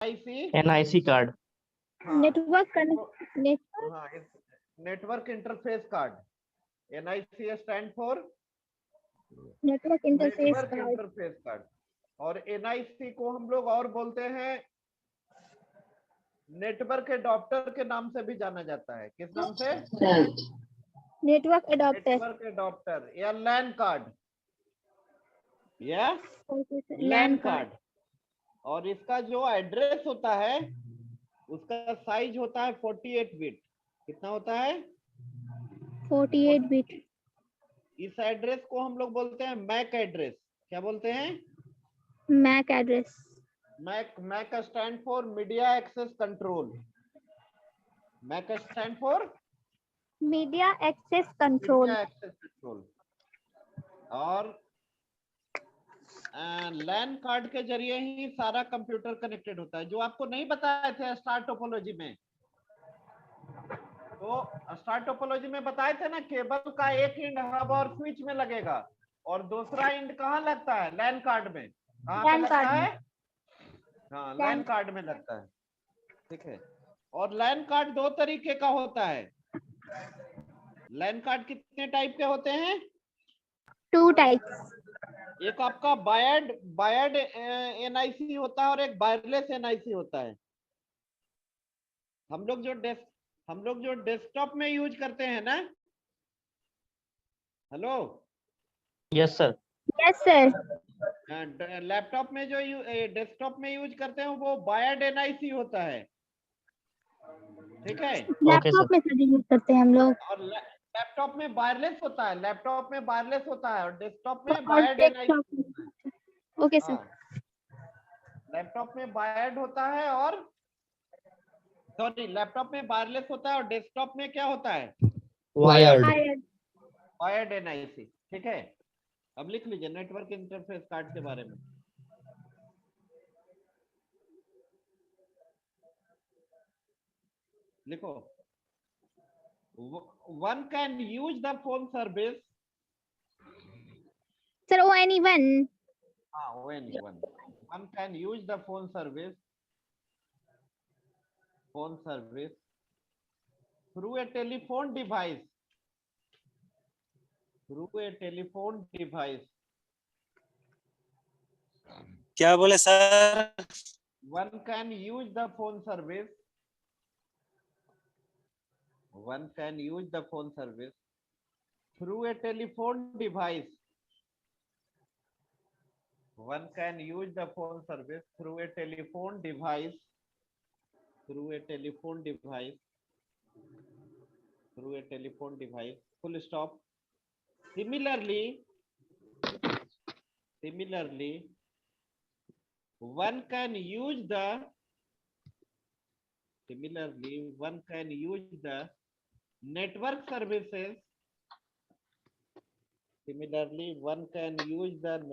NIC NIC card. Network हाँ, network interface card. NIC stand for network interface network card. Interface card. और NIC को हम लोग और बोलते हैं नेटवर्क एडॉप्टर के नाम से भी जाना जाता है। किस नाम से? Network adapter. नेटवर्क एडॉप्टर या लैन कार्ड, या लैन लैन कार्ड। और इसका जो एड्रेस होता है उसका साइज होता है 48 बिट। कितना होता है? 48 बिट। इस एड्रेस को हम लोग बोलते हैं मैक एड्रेस। क्या बोलते हैं? MAC address. MAC stand for media access control. MAC stand for media access control. Media access control. और लैन कार्ड के जरिए ही सारा कंप्यूटर कनेक्टेड होता है। जो आपको नहीं बताए थे स्टार टोपोलॉजी में, तो स्टार टोपोलॉजी में बताए थे ना, केबल का एक एंड हब और स्विच में लगेगा और दूसरा एंड कहाँ लगता है? लैन कार्ड में। कहाँ पे लगता है? हाँ, लैन कार्ड में लगता है। ठीक है। और लैन कार्ड दो तरीके का होता है। लैन कार्ड कितने टाइप के होते हैं? 2 टाइप्स। एक आपका बायर्ड NIC होता है और एक वायरलेस NIC होता है। हम लोग जो डेस्कटॉप में यूज करते हैं ना, hello, yes sir. Yes sir. Laptop में जो डेस्कटॉप में यूज करते हैं वो वायर्ड NIC होता है। ठीक है। लैपटॉप में सर यूज करते हैं हम लोग। और लैपटॉप में वायरलेस होता है। लैपटॉप में वायरलेस होता है और डेस्कटॉप में और वायर्ड NIC डेस्कटॉप होता है। में। Okay sir. हाँ, लैपटॉप में वायर्ड होता है और सॉरी, लैपटॉप में वायरलेस होता है और डेस्कटॉप में क्या होता है? वायर्ड। Wired NIC। ठीक है। अब लिख लीजिए नेटवर्क इंटरफेस कार्ड के बारे में। लिखो, one can use the phone service। Sir ONE1। हाँ, ONE1। One can use the phone service through a telephone device। Through a telephone device। क्या बोले sir? One can use the phone service। One can use the phone service through a telephone device। One can use the phone service through a telephone device। Through a telephone device। Through a telephone device। Full stop। Similarly, one can use the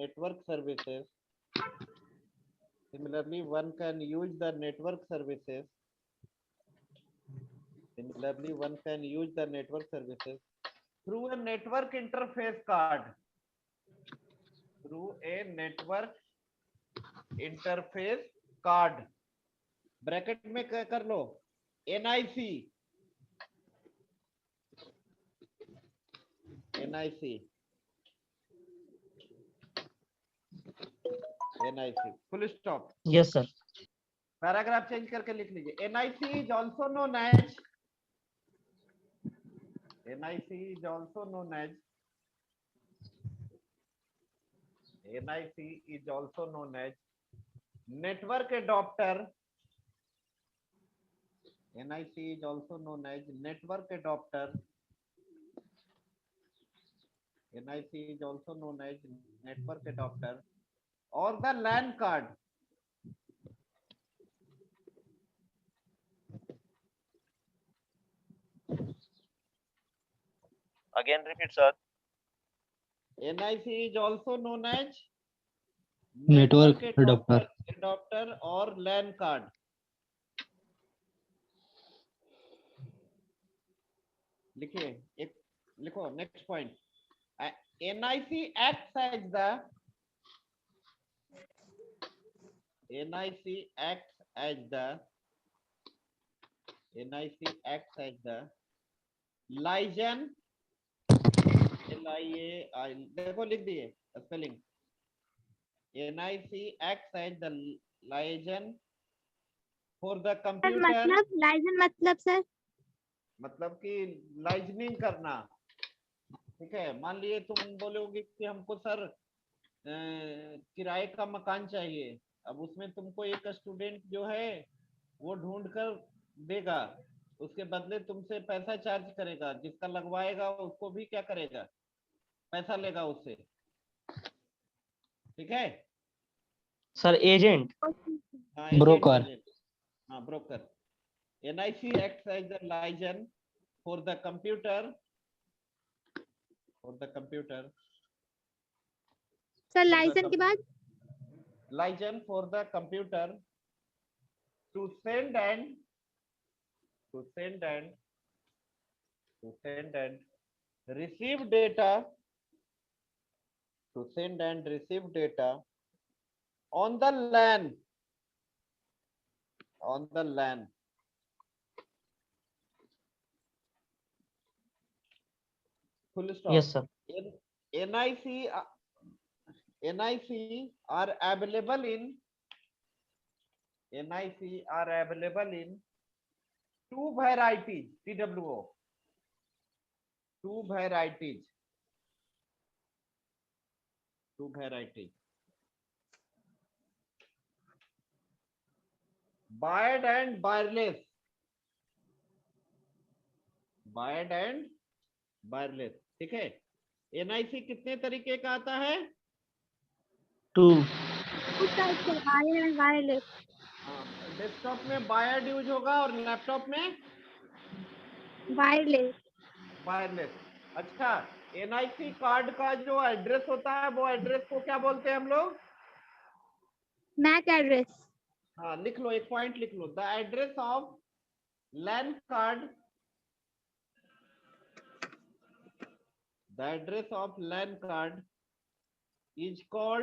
network services। Similarly, one can use the network services through a network interface card। Through a network interface card। Bracket में कर लो NIC। Full stop. Yes sir. Paragraph change करके लिख लीजिए। NIC is also known as NIC is also known as network adopter। NIC is also known as network adopter। NIC is also known as network adopter or the LAN card। Again repeat, sir. NIC is also known as Network adopter or LAN card। लिखिए, एक लिखो next point. NIC acts as the as the NIC acts as the liaison, LIAI, देखो लिख दिए spelling, NIC acts as the liaison for the sir computer, मतलब liaison मतलब sir मतलब कि लाइजनिंग करना, ठीक है। मान लिए तुम बोलोगे कि हमको सर किराए का मकान चाहिए, अब उसमें तुमको एक स्टूडेंट जो है वो ढूंढ कर देगा, उसके बदले तुमसे पैसा चार्ज करेगा, जिसका लगवाएगा उसको भी क्या करेगा, पैसा लेगा उससे, ठीक है। सर एजेंट, हाँ Broker. हाँ broker. NIC acts as the liaison for the computer, sir liaison के बाद liaison for the computer to send and receive data, on the LAN, full stop. yes sir, NIC are available in two varieties, TWO, two varieties, wired and wireless, ठीक है। NIC कितने तरीके का आता है? 2, उस टाइप से वायर एंड वायरलेस हाँ, डेस्कटॉप में वायर्ड यूज होगा और लैपटॉप में वायरलेस वायरलेस। अच्छा, NIC कार्ड का जो एड्रेस होता है वो एड्रेस को क्या बोलते हैं हम लोग? मैक एड्रेस हाँ लिख लो, एक पॉइंट लिख लो, the address of LAN card, is called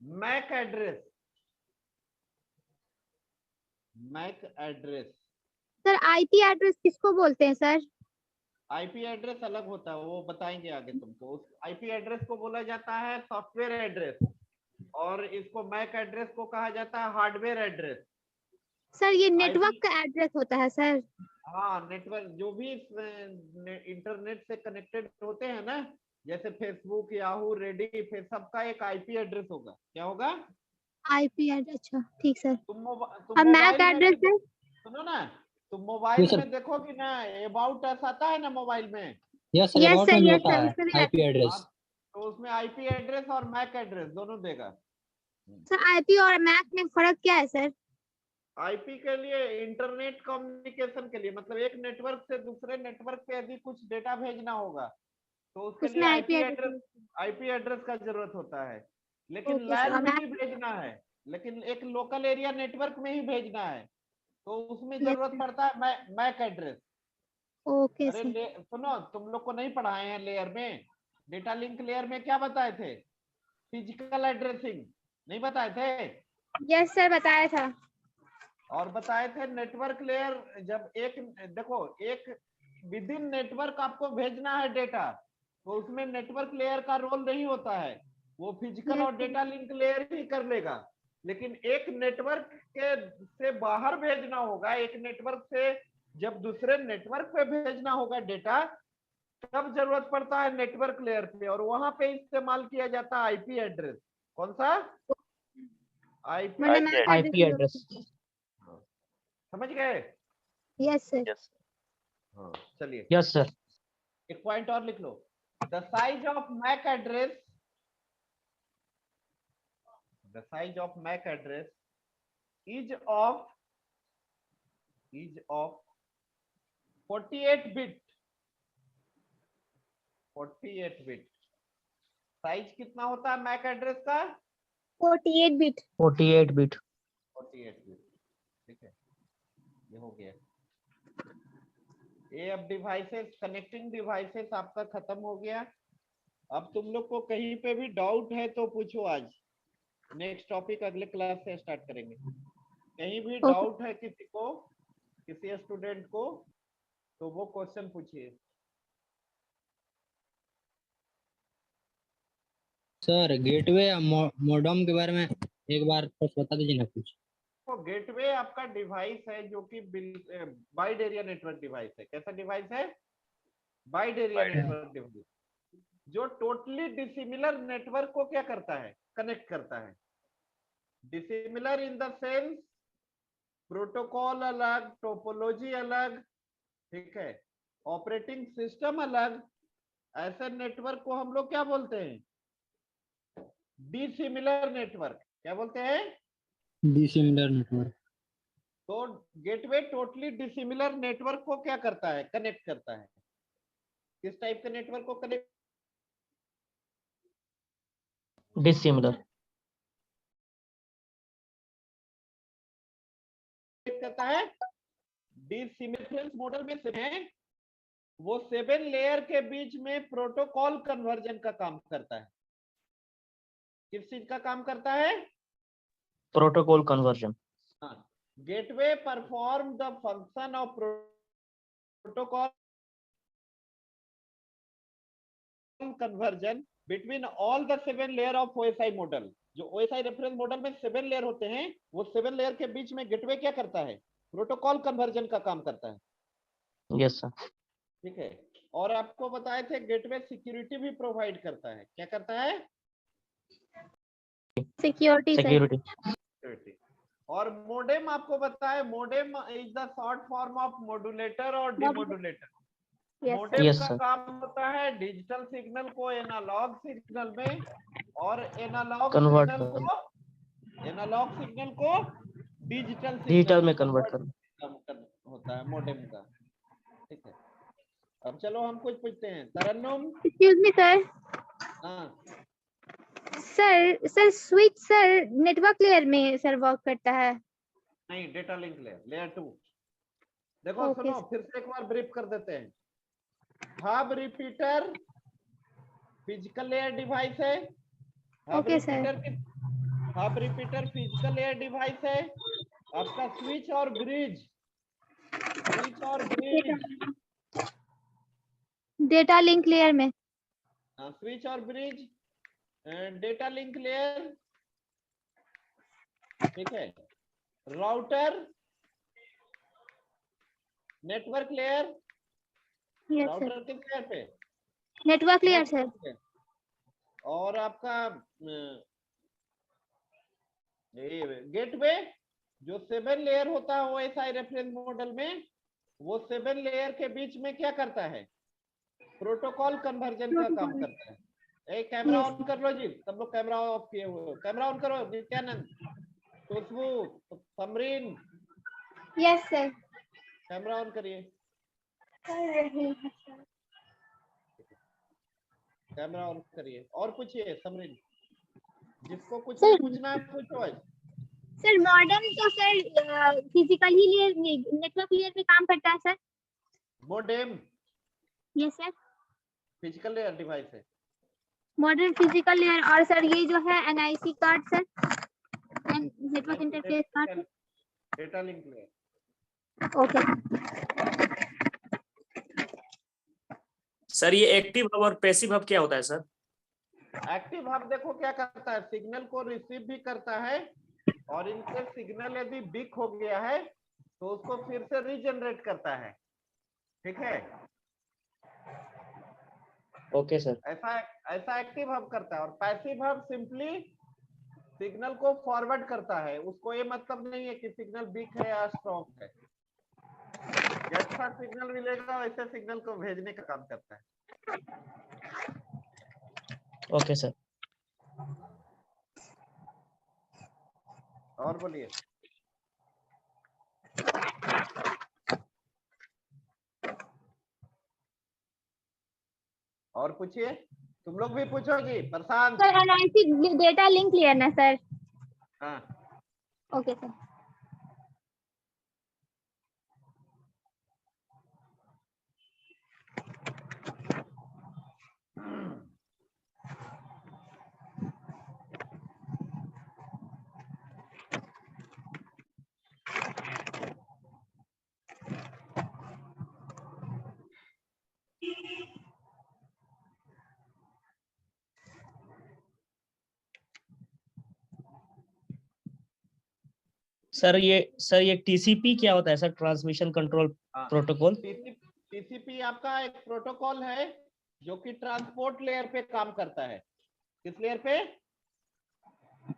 MAC address. Sir IP address किसको बोलते हैं सर? आईपी एड्रेस अलग होता है, वो बताएंगे आगे तुमको। उस आईपी एड्रेस को बोला जाता है सॉफ्टवेयर एड्रेस, और इसको मैक एड्रेस को कहा जाता है हार्डवेयर एड्रेस। सर ये नेटवर्क का एड्रेस होता है सर? हाँ, नेटवर्क जो भी इंटरनेट से कनेक्टेड होते हैं ना, जैसे फेसबुक, याहू, रेडिफ, सबका एक आईपी एड्रेस होगा। क्या होगा? IP address. अच्छा ठीक सर। तुम अब मैक एड्रेस है? सुनो ना, तुम मोबाइल में देखोगे ना, अबाउट अस आता है ना मोबाइल में। yes sir, yes about sir में यस होता सर है उसमें भी IP रहता है। एड्रेस। तो उसमें आईपी एड्रेस और मैक एड्रेस दोनों देगा। सर आईपी और मैक में फर्क क्या है सर? आईपी के लिए इंटरनेट कम्युनिकेशन के लिए, मतलब एक नेटवर्क से दूसरे नेटवर्क पे यदि कुछ डेटा भेजना होगा तो उसके लिए उसमें आईपी आईपी एड्रेस का जरूरत होता है। लेकिन ओके लैन सर। में ही भेजना है, लेकिन एक लोकल एरिया नेटवर्क में ही भेजना है, तो उसमें जरूरत पड़ता है मैक एड्रेस। ओके अरे सर। सुनो, तुम लोग को नहीं पढ़ाए हैं लेयर में, डेटा लिंक लेयर में क्या बताए थे? फिजिकल एड्रेसिंग नहीं बताए थे? यस सर बताया था। और बताए थे नेटवर्क लेयर, जब एक देखो एक विद इन नेटवर्क आपको भेजना है डेटा, तो उसमें नेटवर्क लेयर का रोल नहीं होता है, वो फिजिकल और डेटा लिंक लेयर ही कर लेगा। लेकिन एक नेटवर्क के से बाहर भेजना होगा, एक नेटवर्क से जब दूसरे नेटवर्क पे भेजना होगा डेटा, तब जरूरत पड़ता है नेटवर्क लेयर पे, और वहां पे इस्तेमाल किया जाता है आईपी एड्रेस। कौन सा? IP address. समझ गए? Yes sir. हाँ चलिए, yes sir, एक पॉइंट और लिख लो, the size of MAC address, is of 48 bit. Size कितना होता है मैक एड्रेस का? 48 बिट। 48 बिट। ठीक है, ये हो गया। ये अब डिवाइसेस, कनेक्टिंग डिवाइसेस आपका खत्म हो गया। अब तुम लोग को कहीं पे भी डाउट है तो पूछो। आज नेक्स्ट टॉपिक अगले क्लास से स्टार्ट करेंगे। कहीं भी Okay. डाउट है किसी को, किसी स्टूडेंट को, तो वो क्वेश्चन पूछिए। सर गेटवे या मॉडेम के बारे में एक बार कुछ बता दीजिए ना कुछ। तो गेटवे आपका डिवाइस है जो कि वाइड एरिया नेटवर्क डिवाइस है। कैसा डिवाइस है? वाइड एरिया नेटवर्क डिवाइस, जो टोटली डिसिमिलर नेटवर्क को क्या करता है? कनेक्ट करता है। Dissimilar in the sense protocol अलग, टोपोलॉजी अलग, ठीक है, ऑपरेटिंग सिस्टम अलग। ऐसे नेटवर्क को हम लोग क्या बोलते हैं? Dissimilar network. क्या बोलते हैं? Dissimilar network. तो गेटवे टोटली डिसिमिलर नेटवर्क को क्या करता है? कनेक्ट करता है। किस टाइप के नेटवर्क को कनेक्ट Dissimilar. करता है? डिसिमिलर मॉडल में से वो 7 लेयर के बीच में प्रोटोकॉल कन्वर्जन का काम करता है। किस चीज का काम करता है? Protocol conversion. Gateway perform the function of protocol conversion between all the 7 layer of OSI model. जो ओएसआई रेफरेंस मॉडल में 7 लेयर होते हैं, वो 7 लेयर के बीच में गेटवे क्या करता है? प्रोटोकॉल कन्वर्जन का काम करता है। Yes, sir. ठीक है। और आपको बताए थे गेटवे सिक्योरिटी भी प्रोवाइड करता है। क्या करता है? Security sir. Security. सिक्योरिटी। और मोडेम आपको बताए, modem is the short form of modulator और डिमोडुलेटर। यस मोडेम Yes, का sir. काम होता है डिजिटल सिग्नल को एनालॉग सिग्नल में, और एनालॉग Convert सिग्नल करना. को डिजिटल Digital सिग्नल में convert करना. होता है मोडेम का। ठीक है। अब चलो हम कुछ पूछते हैं। तरन्नुम। Excuse me sir. हाँ, sir switch sir network layer में सर वर्क करता है। नहीं, डेटा लिंक लेयर 2। देखो Okay, सुनो, फिर से एक बार ब्रीफ कर देते हैं। Hub repeater physical layer device है। Okay, sir. Hub repeater physical layer device है। आपका स्विच और ब्रिज डेटा लिंक लेयर में। स्विच और ब्रिज डेटा लिंक लेयर, ठीक है। Router network layer. Yes sir. Router किस लेयर पे? Network layer sir. Network। और आपका गेटवे जो 7 लेयर होता है ओएसआई रेफरेंस मॉडल में, वो 7 लेयर के बीच में क्या करता है? प्रोटोकॉल कन्वर्जन का काम करता है। एक कैमरा Yes. ऑन कर लो जी, सब लोग कैमरा ऑफ किए हुए हो। कैमरा ऑन करो। Nityanand, Khushboo, Samreen, yes sir. Camera on करिए। कैमरा ऑन करिए। और पूछिए समरीन, जिसको कुछ Sir. पूछना है पूछो। आज सर मॉडेम तो सर फिजिकल ही लेयर नेटवर्क लेयर में काम करता है sir. Modem yes sir. Physical layer device है। मॉडर्न फिजिकल लेयर, और सर ये जो है NIC card sir, network interface card. Data link layer. Okay. Sir ये एक्टिव हब और पैसिव हब क्या होता है सर? एक्टिव हब देखो क्या करता है, सिग्नल को रिसीव भी करता है, और इनके सिग्नल यदि बिक हो गया है तो उसको फिर से रीजनरेट करता है। ठीक है, Okay, sir. ऐसा एक्टिव हब करता है। और पैसिव हब सिंपली सिग्नल को फॉरवर्ड करता है। उसको ये मतलब नहीं है कि सिग्नल वीक है या स्ट्रॉन्ग है। जैसा सिग्नल मिलेगा वैसे सिग्नल को भेजने का काम करता है। Okay, sir. और बोलिए। और पूछिए, तुम लोग भी पूछो जी। Prashant. Sir NIC data link layer ना सर। हाँ, ओके सर। सर ये टीसीपी क्या होता है सर? ट्रांसमिशन कंट्रोल हाँ, प्रोटोकॉल। टीसीपी आपका एक प्रोटोकॉल है जो कि ट्रांसपोर्ट लेयर पे काम करता है। किस लेयर पे?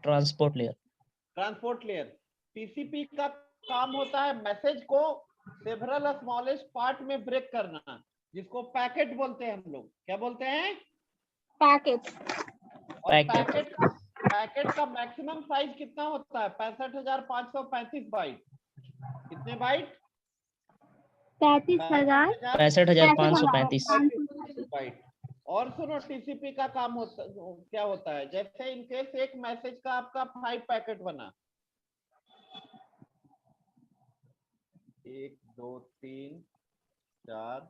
Transport layer. Transport layer. TCP का काम होता है मैसेज को सेवरल स्मॉलेस्ट पार्ट में ब्रेक करना, जिसको पैकेट बोलते हैं हम लोग। क्या बोलते हैं? पैकेट। और पैकेट। पैकेट का मैक्सिमम साइज कितना होता है? 65,535 बाइट। कितने बाइट? 35,000 65,535 बाइट। और सुनो, टीसीपी का काम क्या होता है? जैसे इनकेस एक मैसेज का आपका 5 पैकेट बना, 1 2 3 4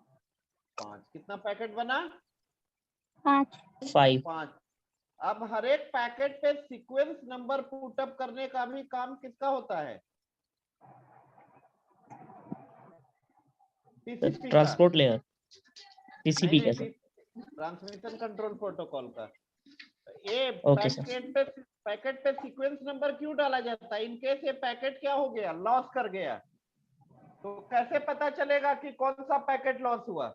5, कितना पैकेट बना? 5। 5। अब हर एक पैकेट पे सीक्वेंस नंबर पुटअप करने का भी काम किसका होता है? टीसीपी का। Transport layer. टीसीपी का सर। ट्रांसमिशन कंट्रोल प्रोटोकॉल का। ये ओके सर। पैकेट पे सीक्वेंस नंबर क्यों डाला जाता है? इनकेस ये पैकेट क्या हो गया, लॉस कर गया, तो कैसे पता चलेगा कि कौन सा पैकेट लॉस हुआ?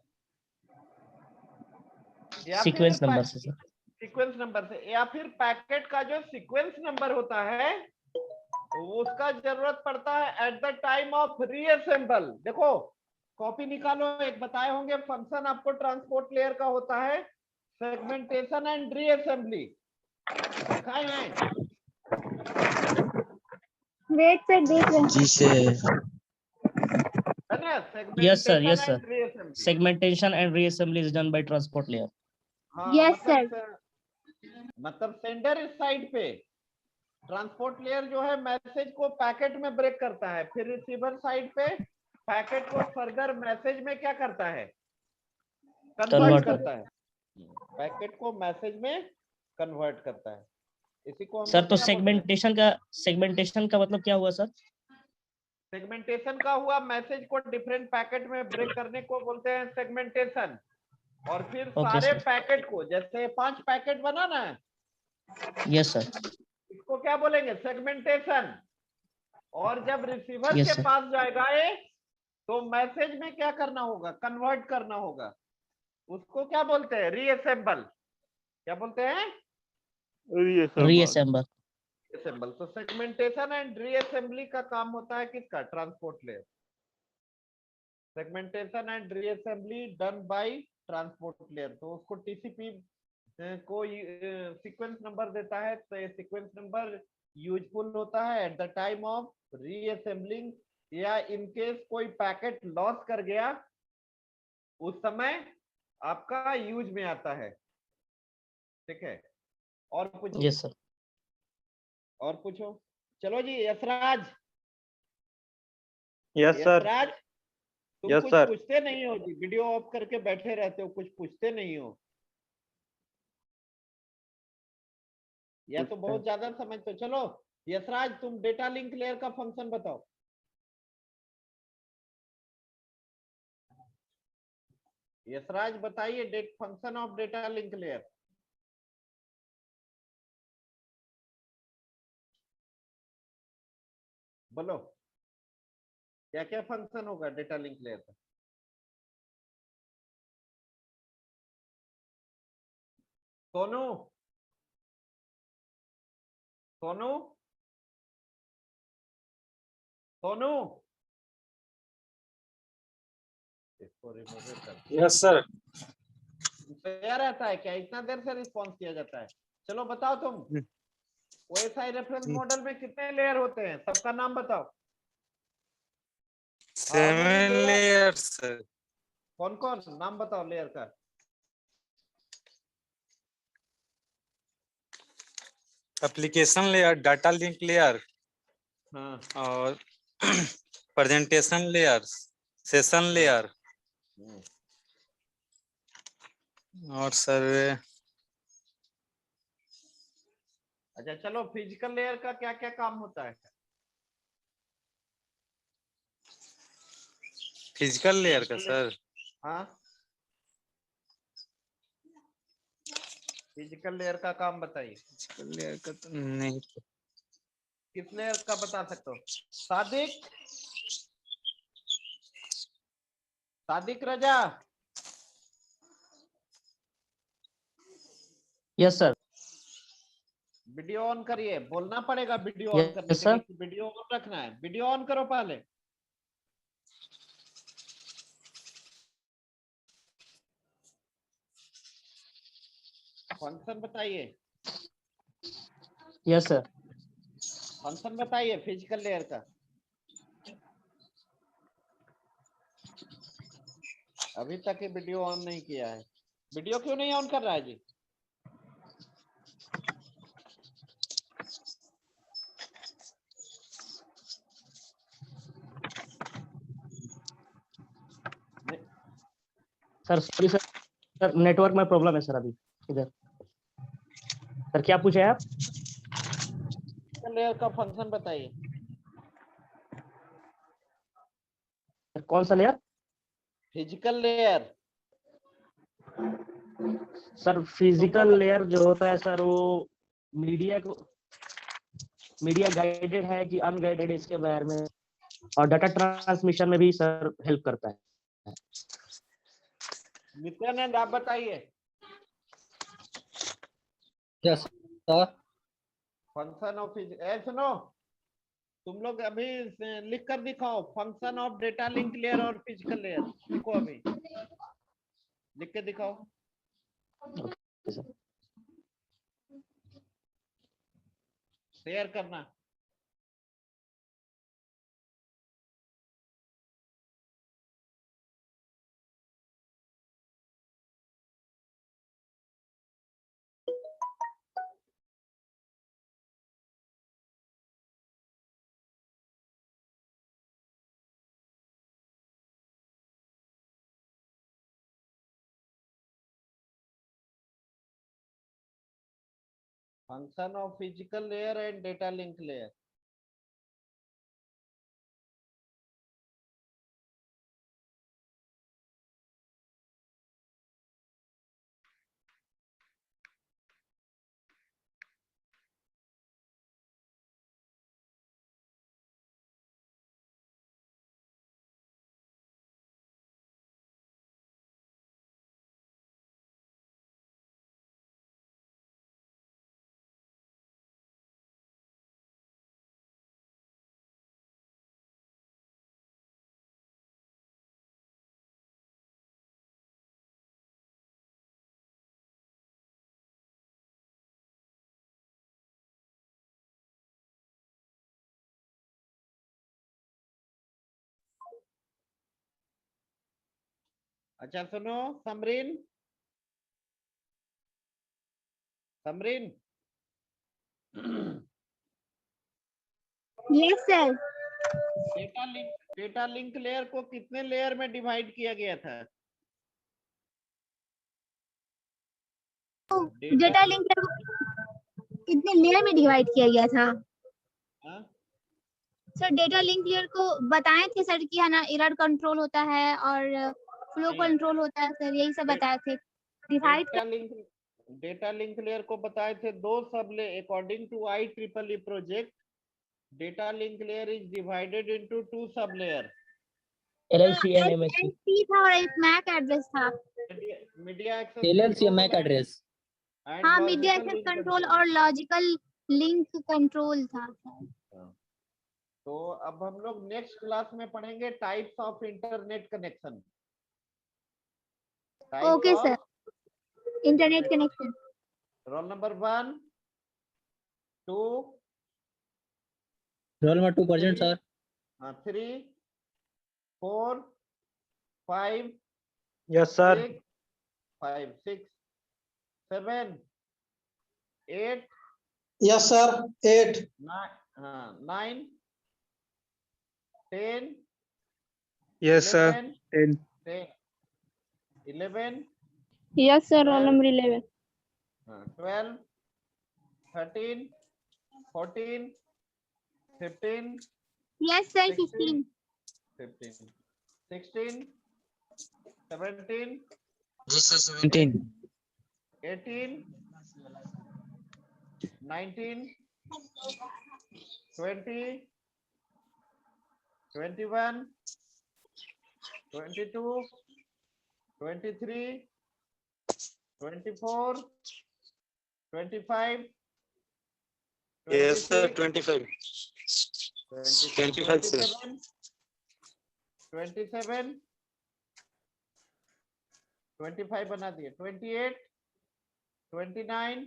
सीक्वेंस नंबर से सर। सीक्वेंस नंबर से, या फिर पैकेट का जो सीक्वेंस नंबर होता है तो उसका जरूरत पड़ता है at the time of reassemble. देखो कॉपी निकालो, एक बताए होंगे फंक्शन आपको ट्रांसपोर्ट लेयर का होता है सेगमेंटेशन एंड रीअसेंबली। दिखाए हैं? वेट सर देख रहे हैं। जी से है ना? Yes sir, yes sir. and reassembly। Segmentation and reassembly is done by transport layer. हाँ, Yes, मतलब सेंडर साइड पे ट्रांसपोर्ट लेयर जो है मैसेज को पैकेट में ब्रेक करता है, फिर रिसीवर साइड पे पैकेट को फर्दर मैसेज में क्या करता है? कन्वर्ट करता है। पैकेट को मैसेज में कन्वर्ट करता है। इसी को हम सर तो क्या बोलते हैं? सेगमेंटेशन का मतलब क्या हुआ सर? सेगमेंटेशन का हुआ मैसेज को डिफरेंट पैकेट में ब्रेक करने को बोलते हैं सेगमेंटेशन। और फिर Okay, सारे sir. पैकेट को, जैसे 5 पैकेट बना ना, यस सर। इसको क्या बोलेंगे? सेगमेंटेशन। और जब रिसीवर Yes, के sir. पास जाएगा ये, तो मैसेज में क्या करना होगा? कन्वर्ट करना होगा। उसको क्या बोलते हैं? रीअसेंबल। क्या बोलते हैं? रीअसेंबल। रीअसेंबल। तो सेगमेंटेशन एंड रीअसेंबली का काम होता है किसका? Transport layer. Segmentation and reassembly done by transport layer. तो उसको टीसीपी को सीक्वेंस नंबर देता है, तो ये सीक्वेंस नंबर यूजफुल होता है at the time of reassembling, या इनकेस कोई पैकेट लॉस कर गया उस समय आपका यूज में आता है। ठीक है, और पूछो। Yes sir. और पूछो। चलो जी, यशराज। Yes sir. यशराज, तुम Yes, कुछ sir. पूछते नहीं हो जी, वीडियो ऑफ करके बैठे रहते हो, कुछ पूछते नहीं हो, या तो बहुत ज्यादा समझते हो। चलो यशराज, तुम डेटा लिंक लेयर का फंक्शन बताओ। यशराज बताइए function of data link layer. बोलो क्या क्या फंक्शन होगा डेटा लिंक लेयर का? सोनू, सोनू, सोनू, इसको रिमूव कर। Yes sir. तैयार रहता है क्या? इतना देर से रिस्पॉन्स किया जाता है। चलो बताओ तुम, ओएसआई रेफरेंस मॉडल में कितने लेयर होते हैं? सबका नाम बताओ। 7 layers sir. कौन कौन? नाम बताओ लेयर का। Application layer, data link layer, हाँ, और प्रेजेंटेशन लेयर, सेशन लेयर, और सर अच्छा चलो, फिजिकल लेयर का क्या क्या काम होता है? फिजिकल लेयर का सर हाँ, फिजिकल लेयर का काम बताइए। फिजिकल लेयर का तो नहीं। किस लेयर का बता सकते हो? सादिक, सादिक रजा, यस सर। वीडियो ऑन करिए, बोलना पड़ेगा वीडियो ऑन Yes, करने के sir. लिए, वीडियो ऑन रखना है, वीडियो ऑन करो पहले। फंक्शन बताइए, यस सर। फंक्शन बताइए फिजिकल लेयर का। अभी तक ये वीडियो ऑन नहीं किया है, वीडियो क्यों नहीं ऑन कर रहा है जी? Sir sorry sir, sir network में प्रॉब्लम है सर अभी इधर। सर क्या पूछे आप? लेयर का फंक्शन बताइए। सर कौन सा layer? Physical layer. Sir physical layer जो होता है सर वो मीडिया को, मीडिया गाइडेड है कि अनगाइडेड इसके बारे में, और डाटा ट्रांसमिशन में भी सर हेल्प करता है। नित्यानंद आप बताइए। Yes sir. फंक्शन ऑफ सुनो, तुम लोग अभी लिख कर दिखाओ function of data link layer और फिजिकल लेयर, लिखो अभी, लिख के दिखाओ। Okay sir. शेयर करना। Function of physical layer and data link layer. अच्छा सुनो, Samreen, Samreen, yes sir. Data link layer को कितने लेयर में डिवाइड किया गया था? डेटा लिंक कितने लेयर में डिवाइड किया गया था? हाँ? सर डेटा लिंक लेयर को बताए थे सर कि है ना, एरर कंट्रोल होता है और फ्लो नहीं। कंट्रोल होता है सर, यही सब बताए थे। डिवाइड डेटा लिंक लेयर को बताए थे दो sub layer, according to IEEE project data link layer is divided into 2 sub layer. LLC and MSC LLC था और एक मैक एड्रेस था। Media access LLC MAC address. हाँ, मीडिया एक्सेस कंट्रोल और लॉजिकल लिंक कंट्रोल था sir. तो अब हम लोग नेक्स्ट क्लास में पढ़ेंगे types of internet connection. Okay sir, internet connection. Roll number 1, 2, roll number 2% sir. 3, 4, 5, Yes, sir. 6, 7, 8, Yes, sir. 8. 9, 10, Yes, sir. 11, 10. 11, yes sir, roll number 11। 12, 13, 14, 15, yes sir, 16, 15। 16, 17, Yes sir, 17. 18, 19, 20, 21, 22, 23, 24, 25, Yes, sir. 26, 25, sir. 27, 25 बना दिए, 28, 29,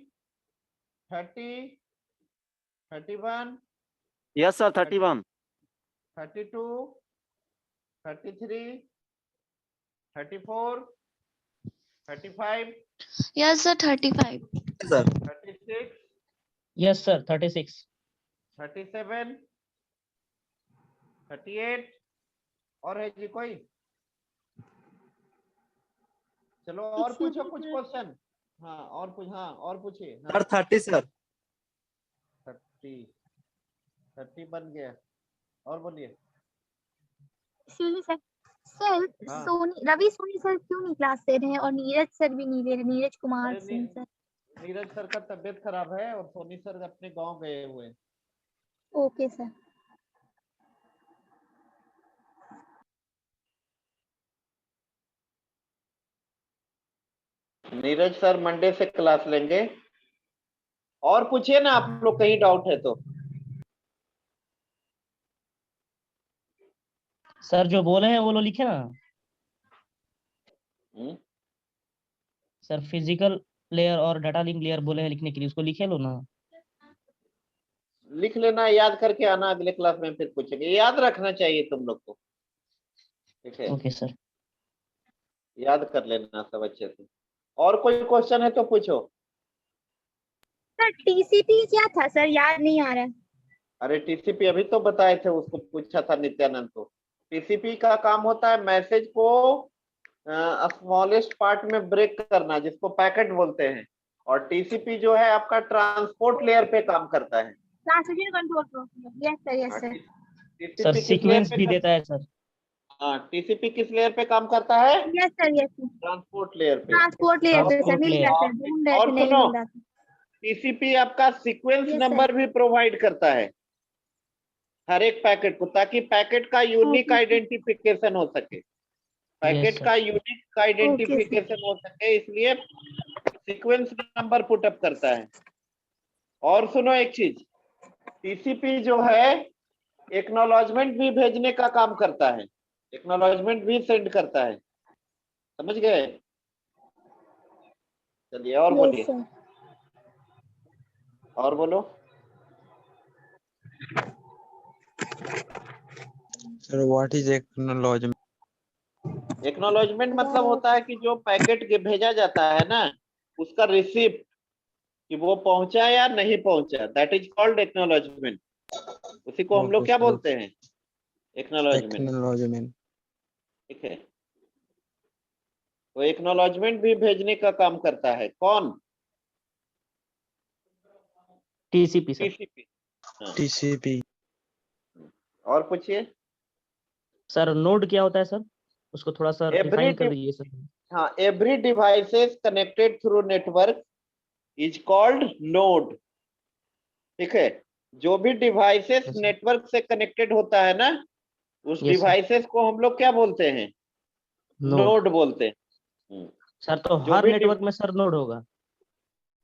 30, 31, Yes, sir. 31. 32, 33, 34, 35, Yes, sir, 35. Sir. 36, Yes, sir. 36. 37, 38 और है जी कोई? चलो और पूछो कुछ question. हाँ और पूछिए। हाँ, Sir, 30, sir. 30 बन गया। और बोलिए। एक्सक्यूज सर, सर हाँ। रवि सोनी सर क्यों नहीं क्लास ले रहे हैं और नीरज सर भी नहीं ले रहे, नीरज कुमार अरे सिंह सर? नीरज सर का तबीयत खराब है और सोनी सर अपने गांव गए हुए हैं। Okay sir. Neeraj sir Monday से क्लास लेंगे। और पूछिए ना आप लोग, कहीं डाउट है तो। सर जो बोले हैं वो लो लिखे ना। सर फिजिकल लेयर और डाटा लिंक लेयर बोले हैं लिखने के लिए, उसको लिखे लो ना। लिख लेना, याद करके आना, अगले क्लास में फिर पूछेंगे। याद रखना चाहिए तुम लोग को, ठीक है? Okay sir. याद कर लेना सब अच्छे से। और कोई क्वेश्चन है तो पूछो। सर टीसीपी क्या था सर, याद नहीं आ रहा है। अरे टीसीपी अभी तो बताए थे, उसको पूछा था नित्यानंद को। टीसीपी का काम होता है मैसेज को स्मॉलेस्ट पार्ट में ब्रेक करना, जिसको पैकेट बोलते हैं। और टीसीपी जो है आपका ट्रांसपोर्ट लेयर पे काम करता है। Transmission control protocol. Yes sir, yes sir. Sir sequence भी देता है सर। हाँ, टीसीपी किस लेयर पे काम करता है? Yes sir, yes sir. Transport layer पे। ट्रांसपोर्ट लेयर पे सर, मिल गया सर, ढूंढ रहे थे, नहीं सुनो, मिल रहा था। टीसीपी आपका सीक्वेंस Yes, नंबर भी प्रोवाइड करता है हर एक पैकेट को, ताकि पैकेट का यूनिक Okay. आइडेंटिफिकेशन हो सके। Packet sir. का यूनिक आइडेंटिफिकेशन हो सके, इसलिए सीक्वेंस नंबर पुटअप करता है। और सुनो एक चीज, टीसीपी जो है एक्नॉलेजमेंट भी भेजने का काम करता है, एक्नॉलेजमेंट भी सेंड करता है। समझ गए? चलिए और बोलिए। Yes, sir. और बोलो। Sir, what is acknowledgement? Acknowledgement मतलब होता है कि जो पैकेट के भेजा जाता है ना, उसका रिसिप्ट, कि वो पहुंचा या नहीं पहुंचा, दैट इज कॉल्ड एक्नॉलेजमेंट। उसी को हम लोग Okay, क्या sir. बोलते हैं? एक्नॉलेजमेंट। Acknowledgement. ठीक है, तो एक्नॉलेजमेंट भी भेजने का काम करता है। कौन? TCP sir. टीसीपी। TCP. और पूछिए। सर नोड क्या होता है सर, उसको थोड़ा सा डिफाइन कर दीजिए सर। हाँ, every devices connected through network is called node. ठीक है, जो भी डिवाइसेस Yes, sir. नेटवर्क से कनेक्टेड होता है ना, उस Yes, sir. डिवाइसेस को हम लोग क्या बोलते हैं? नोड बोलते हैं। सर तो जो हर भी नेटवर्क में सर नोड होगा?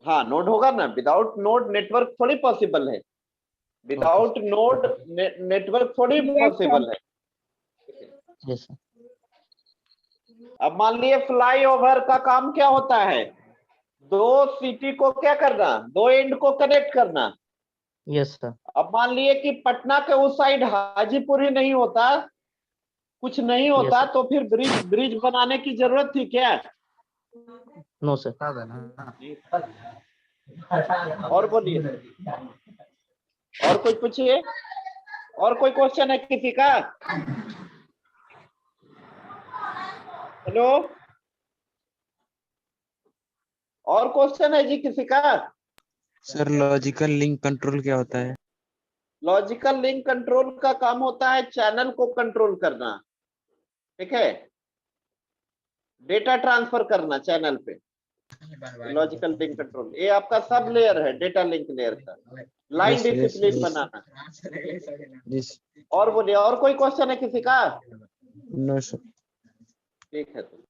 हाँ, नोड होगा ना, विदाउट नोड नेटवर्क थोड़ी पॉसिबल है। विदाउट नोड नेटवर्क थोड़ी Yes, sir. पॉसिबल है। Yes sir. अब मान लिए फ्लाईओवर का काम क्या होता है? दो सिटी को क्या करना, दो एंड को कनेक्ट करना। Yes sir. अब मान लिए कि पटना के उस साइड हाजीपुर ही नहीं होता, कुछ नहीं होता, Yes, तो फिर ब्रिज बनाने की जरूरत थी क्या? No sir. और बोलिए, और कुछ पूछिए। और कोई क्वेश्चन है किसी का? हेलो, और क्वेश्चन है जी किसी का? सर लॉजिकल लिंक कंट्रोल क्या होता है? लॉजिकल लिंक कंट्रोल का काम होता है चैनल को कंट्रोल करना। ठीक है, डेटा ट्रांसफर करना चैनल पे। लॉजिकल लिंक कंट्रोल, ये आपका सब लेयर है डेटा लिंक लेयर का। लाइन डिसिप्लिन बनाना। और बोलिए, और कोई क्वेश्चन है किसी का? No sir. ठीक है तो